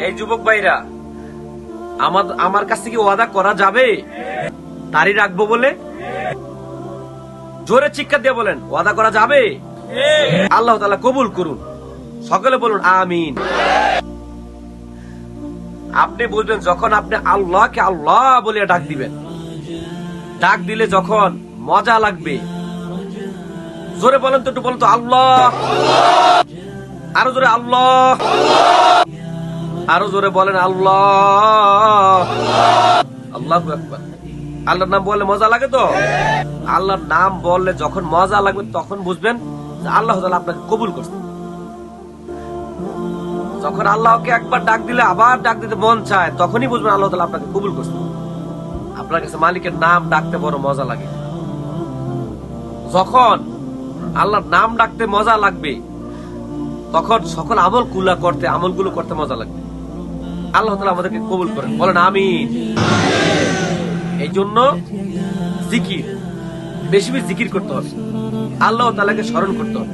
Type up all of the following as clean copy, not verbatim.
এই যুবক ভাইরা, আমার কাছ থেকে ওয়াদা করা যাবে দাড়ি রাখবো বলে? জোরে চিৎকার দিয়ে বলেন, ওয়াদা করা যাবে? আল্লাহ তাআলা কবুল করুন। সকলে বলুন আমিন। আপনি বুঝবেন যখন আপনি আল্লাহকে আল্লাহ বলে ডাক দিবেন, ডাক দিলে যখন মজা লাগবে। জোরে বলেন তো, একটু বলেন তো, আল্লাহ। আরো জোরে আল্লাহ। আরো জোরে বলেন আল্লাহ। আল্লাহু আকবার। আল্লাহর নাম বললে মজা লাগে তো? আল্লাহর নাম বললে যখন মজা লাগবে তখন বুঝবেন যে আল্লাহ তাআলা আপনাকে কবুল করছেন। যখন আল্লাহকে একবার ডাক দিলে আবার ডাক দিতে মন চায়, তখনই বুঝবেন আল্লাহ তাআলা আপনাকে কবুল করছেন। আপনার কাছে মালিকের নাম ডাকতে বড় মজা লাগে। যখন আল্লাহর নাম ডাকতে মজা লাগবে, তখন সকল আমলগুলো করতে মজা লাগবে। আল্লাহ তাআলা আমাদেরকে কবুল করেন, বলেন আমিন। এই জন্য জিকির, বেশি বেশি জিকির করতে হবে, আল্লাহ তাআলাকে স্মরণ করতে হবে।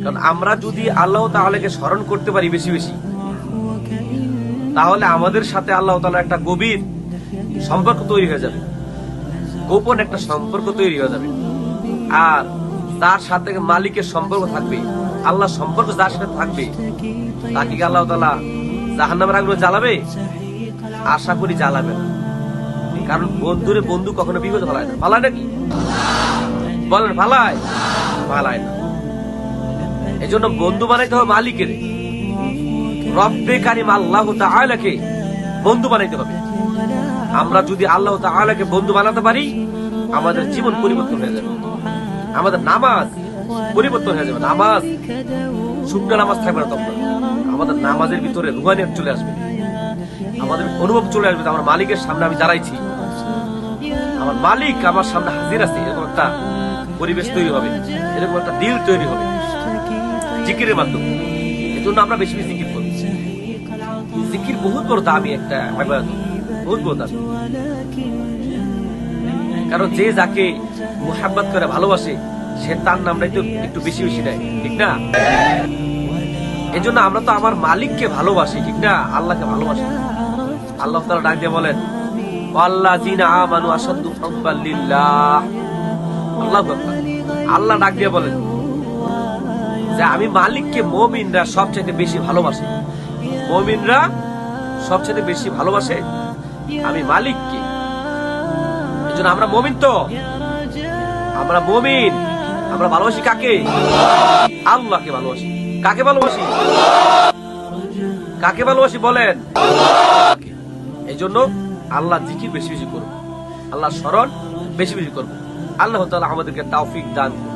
কারণ আমরা যদি আল্লাহ তাআলাকে স্মরণ করতে পারি বেশি বেশি, তাহলে আমাদের সাথে আল্লাহ তাআলা একটা গভীর সম্পর্ক তৈরি হয়ে যাবে, গোপন একটা সম্পর্ক তৈরি হয়ে যাবে। আর তার সাথে মালিকের সম্পর্ক থাকবে, আল্লাহ সম্পর্ক যার সাথে থাকবে, তাকে কি আল্লাহ তাআলা জাহান্নামের আগুনে জ্বালাবে? আশা করি জ্বালাবে না। কারণ বন্ধুরে বন্ধু কখনো বিপদে ফালায় না। ফালায় নাকি? বলেন ফালায়? ফালায় না। এই জন্য বন্ধু বানাইতে হবে মালিকের, রব্বে কারিম আল্লাহ তাআলাকে বন্ধু বানাইতে হবে। আমরা যদি আল্লাহ তাআলাকে বন্ধু বানাতে পারি, আমাদের জীবন পরিবর্তন হয়ে যাবে, আমাদের নামাজ পরিবর্তন হয়ে যাবে। নামাজ শুকনো নামাজ থাকবে না, তখন আমাদের নামাজের ভিতরে রুহানিয়ত চলে আসবে, আমাদের অনুভব চলে আসবে। আমার মালিকের সামনে আমি দাঁড়াইছি, আমার মালিক আমার সামনে হাজির আছে, এরকম একটা পরিবেশ তৈরি হবে, এরকম একটা দিল তৈরি হবে জিকিরের মাধ্যমে। এই জন্য আমরা বেশি বেশি জিকির করি। জিকির বহুত বড় দামি একটা ইবাদত, বহুত বড় দামি। কারণ যে যাকে মুহাব্বত করে ভালোবাসে, সে তার নামটা একটু বেশি বেশি দেয়, ঠিক না? এই জন্য আমরা তো আমার মালিককে ভালোবাসি, ঠিক না? আল্লাহকে ভালোবাসি। আল্লাহ তাআলা ডাক দিয়ে বলেন, ওয়াল্লাযিনা আমানু আশাদ্দু হুব্বান লিল্লাহ। আল্লাহু আকবার। আল্লাহ ডাক দিয়ে বলেন যে আমি মালিককে মুমিনরা সবচেয়ে বেশি ভালোবাসে। মুমিনরা সবচেয়ে বেশি ভালোবাসে আমি মালিককে। এই জন্য আমরা মুমিন তো, আমরা মুমিন। আমরা ভালোবাসি কাকে? আল্লাহকে ভালোবাসি। কাকে ভালোবাসি? কাকে ভালোবাসি বলেন? এই জন্য আল্লাহ জিকির বেশি বেশি করব, আল্লাহ স্মরণ বেশি বেশি করব। আল্লাহ তাআলা আমাদেরকে তৌফিক দান করুন।